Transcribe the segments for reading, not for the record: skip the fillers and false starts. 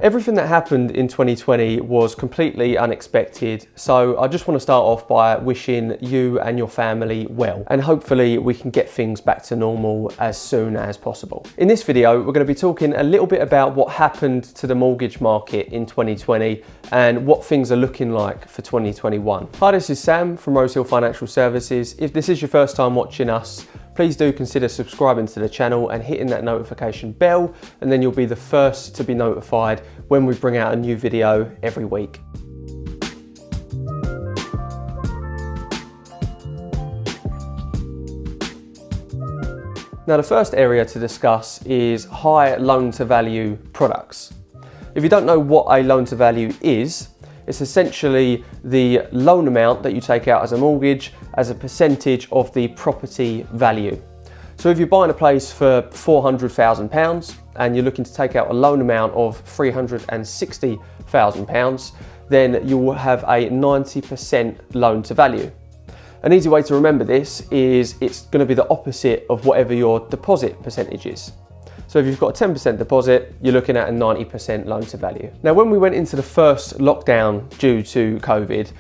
Everything that happened in 2020 was completely unexpected, so I just want to start off by wishing you and your family well, and hopefully we can get things back to normal as soon as possible. In this video, we're going to be talking a little bit about what happened to the mortgage market in 2020 and what things are looking like for 2021. Hi, this is Sam from Rosehill Financial Services. If this is your first time watching us, please do consider subscribing to the channel and hitting that notification bell, and then you'll be the first to be notified when we bring out a new video every week. Now, the first area to discuss is high loan to value products. If you don't know what a loan to value is, it's essentially the loan amount that you take out as a mortgage as a percentage of the property value. So if you're buying a place for £400,000 and you're looking to take out a loan amount of £360,000, then you will have a 90% loan to value. An easy way to remember this is it's going to be the opposite of whatever your deposit percentage is. So if you've got a 10% deposit, you're looking at a 90% loan to value. Now, when we went into the first lockdown due to COVID,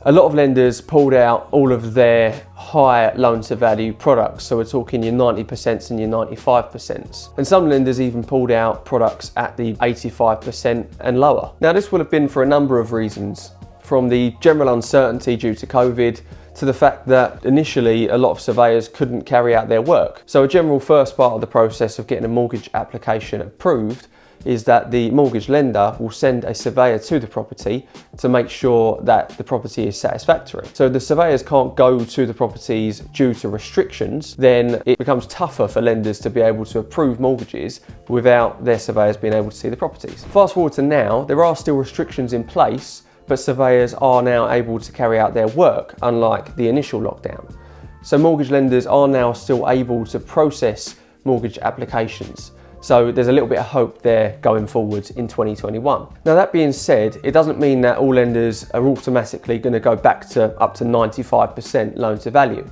a lot of lenders pulled out all of their high loan to value products. So we're talking your 90% and your 95%. And some lenders even pulled out products at the 85% and lower. Now, this will have been for a number of reasons, from the general uncertainty due to COVID to the fact that initially a lot of surveyors couldn't carry out their work. So a general first part of the process of getting a mortgage application approved is that the mortgage lender will send a surveyor to the property to make sure that the property is satisfactory. So the surveyors can't go to the properties due to restrictions, then it becomes tougher for lenders to be able to approve mortgages without their surveyors being able to see the properties. Fast forward to now, there are still restrictions in place, but surveyors are now able to carry out their work, unlike the initial lockdown. So mortgage lenders are now still able to process mortgage applications. So there's a little bit of hope there going forward in 2021. Now, that being said, it doesn't mean that all lenders are automatically going to go back to up to 95% loan to value.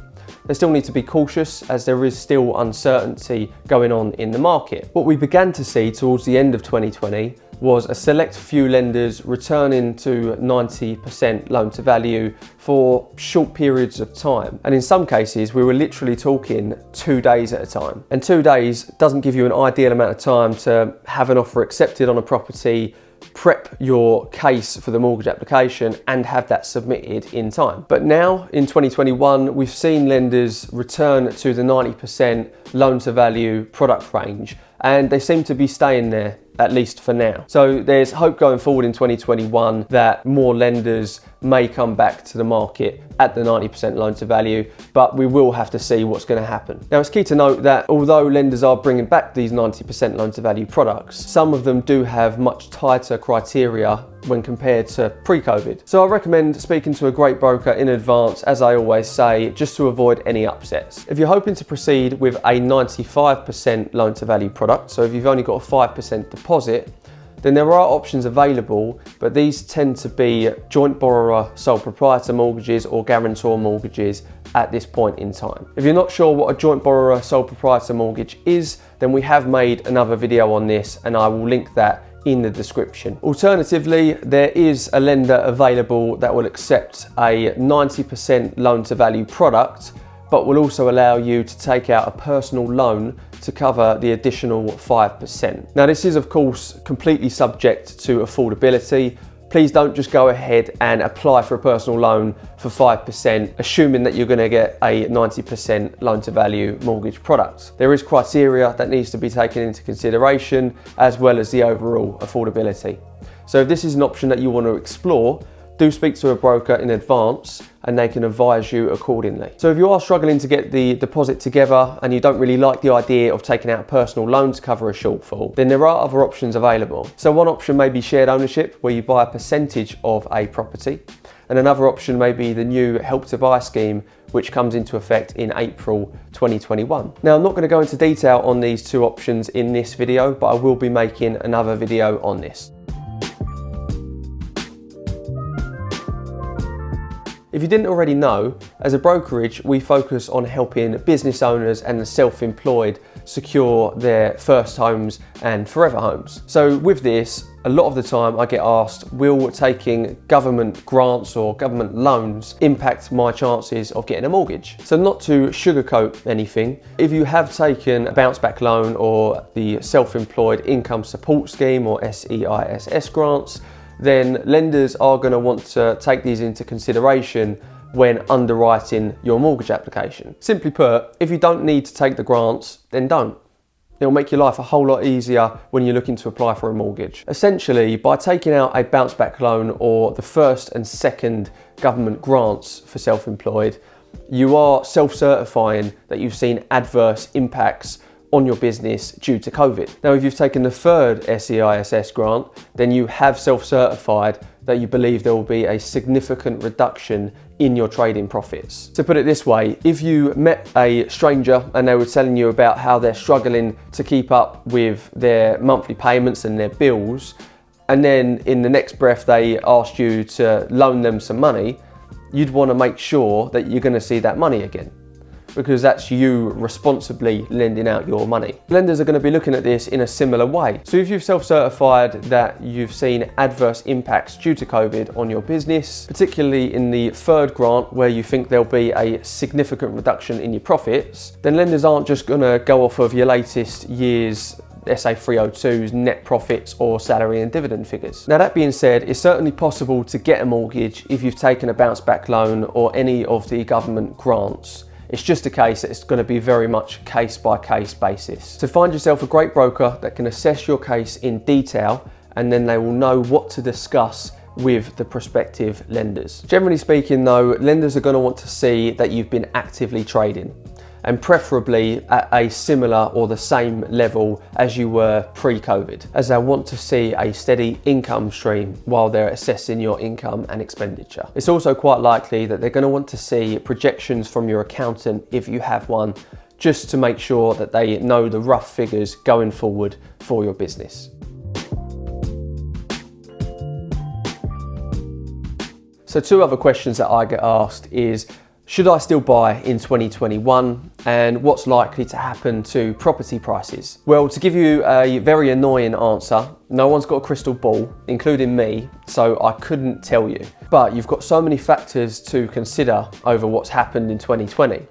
They still need to be cautious as there is still uncertainty going on in the market. What we began to see towards the end of 2020 was a select few lenders returning to 90% loan to value for short periods of time. And in some cases, we were literally talking 2 days at a time. And 2 days doesn't give you an ideal amount of time to have an offer accepted on a property, prep your case for the mortgage application and have that submitted in time. But now in 2021, we've seen lenders return to the 90% loan to value product range, and they seem to be staying there, at least for now. So there's hope going forward in 2021 that more lenders may come back to the market at the 90% loan to value, but we will have to see what's going to happen. Now, it's key to note that although lenders are bringing back these 90% loan to value products, some of them do have much tighter criteria when compared to pre-COVID. So I recommend speaking to a great broker in advance, as I always say, just to avoid any upsets. If you're hoping to proceed with a 95% loan to value product, so if you've only got a 5% deposit, then there are options available, but these tend to be joint borrower, sole proprietor mortgages or guarantor mortgages at this point in time. If you're not sure what a joint borrower, sole proprietor mortgage is, then we have made another video on this and I will link that in the description. Alternatively, there is a lender available that will accept a 90% loan to value product, but will also allow you to take out a personal loan to cover the additional 5%. Now, this is of course completely subject to affordability. Please don't just go ahead and apply for a personal loan for 5%, assuming that you're going to get a 90% loan to value mortgage product. There is criteria that needs to be taken into consideration, as well as the overall affordability. So if this is an option that you want to explore, do speak to a broker in advance and they can advise you accordingly. So if you are struggling to get the deposit together and you don't really like the idea of taking out a personal loan to cover a shortfall, then there are other options available. So one option may be shared ownership, where you buy a percentage of a property. And another option may be the new Help to Buy scheme, which comes into effect in April 2021. Now, I'm not going to go into detail on these two options in this video, but I will be making another video on this. If you didn't already know, as a brokerage, we focus on helping business owners and the self-employed secure their first homes and forever homes. So with this, a lot of the time I get asked, will taking government grants or government loans impact my chances of getting a mortgage? So not to sugarcoat anything, if you have taken a bounce back loan or the self-employed income support scheme or SEISS grants, then lenders are going to want to take these into consideration when underwriting your mortgage application. Simply put, if you don't need to take the grants, then don't. It'll make your life a whole lot easier when you're looking to apply for a mortgage. Essentially, by taking out a bounce back loan or the first and second government grants for self-employed, you are self-certifying that you've seen adverse impacts on your business due to COVID. Now, if you've taken the third SEISS grant, then you have self-certified that you believe there will be a significant reduction in your trading profits. To put it this way, if you met a stranger and they were telling you about how they're struggling to keep up with their monthly payments and their bills, and then in the next breath they asked you to loan them some money, you'd want to make sure that you're going to see that money again, because that's you responsibly lending out your money. Lenders are going to be looking at this in a similar way. So if you've self-certified that you've seen adverse impacts due to COVID on your business, particularly in the third grant where you think there'll be a significant reduction in your profits, then lenders aren't just going to go off of your latest year's SA 302's net profits or salary and dividend figures. Now, that being said, it's certainly possible to get a mortgage if you've taken a bounce back loan or any of the government grants. It's just a case that it's going to be very much case by case basis. So find yourself a great broker that can assess your case in detail, and then they will know what to discuss with the prospective lenders. Generally speaking though, lenders are going to want to see that you've been actively trading, and preferably at a similar or the same level as you were pre-COVID, as they want to see a steady income stream while they're assessing your income and expenditure. It's also quite likely that they're going to want to see projections from your accountant if you have one, just to make sure that they know the rough figures going forward for your business. So two other questions that I get asked is, should I still buy in 2021, and what's likely to happen to property prices? Well, to give you a very annoying answer, no one's got a crystal ball, including me, so I couldn't tell you. But you've got so many factors to consider over what's happened in 2020.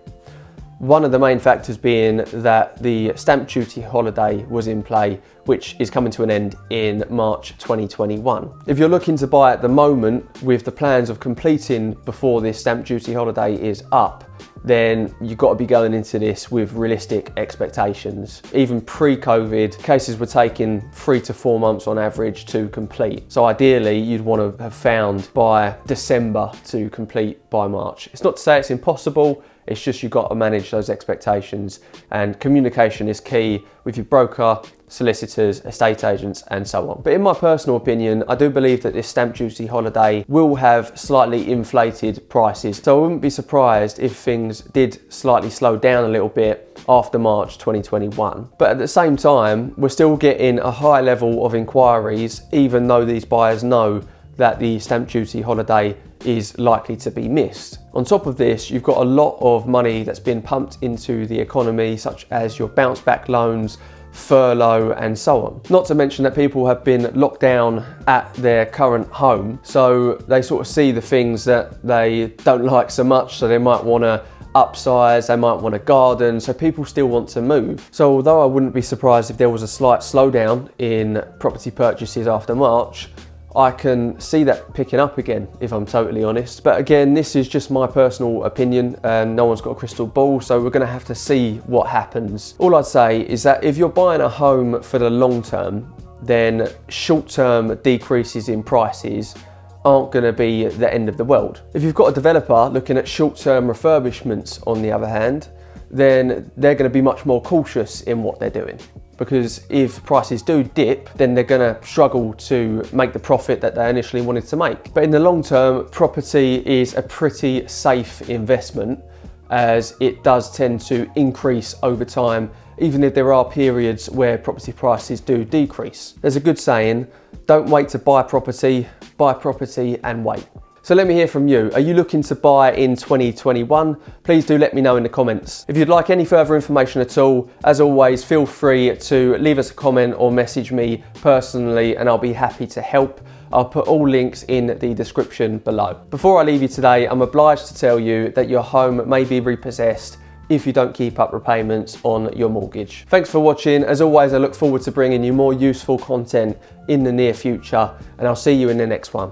One of the main factors being that the stamp duty holiday was in play, which is coming to an end in March 2021. If you're looking to buy at the moment with the plans of completing before this stamp duty holiday is up, then you've got to be going into this with realistic expectations. Even pre-COVID, cases were taking 3 to 4 months on average to complete. So ideally, you'd want to have found by December to complete by March. It's not to say it's impossible, it's just you've got to manage those expectations, and communication is key with your broker, solicitors, estate agents, and so on. But in my personal opinion, I do believe that this stamp duty holiday will have slightly inflated prices. So I wouldn't be surprised if things did slightly slow down a little bit after March 2021. But at the same time, we're still getting a high level of inquiries, even though these buyers know that the stamp duty holiday is likely to be missed. On top of this, you've got a lot of money that's been pumped into the economy, such as your bounce back loans, furlough, and so on. Not to mention that people have been locked down at their current home, so they sort of see the things that they don't like so much, so they might want to upsize, they might want a garden, so people still want to move. So although I wouldn't be surprised if there was a slight slowdown in property purchases after March, I can see that picking up again, if I'm totally honest. But again, this is just my personal opinion, and no one's got a crystal ball, so we're going to have to see what happens. All I'd say is that if you're buying a home for the long term, then short-term decreases in prices aren't going to be the end of the world. If you've got a developer looking at short-term refurbishments, on the other hand, then they're going to be much more cautious in what they're doing. Because if prices do dip, then they're going to struggle to make the profit that they initially wanted to make. But in the long term, property is a pretty safe investment, as it does tend to increase over time, even if there are periods where property prices do decrease. There's a good saying, don't wait to buy property and wait. So let me hear from you. Are you looking to buy in 2021? Please do let me know in the comments. If you'd like any further information at all, as always, feel free to leave us a comment or message me personally and I'll be happy to help. I'll put all links in the description below. Before I leave you today, I'm obliged to tell you that your home may be repossessed if you don't keep up repayments on your mortgage. Thanks for watching. As always, I look forward to bringing you more useful content in the near future, and I'll see you in the next one.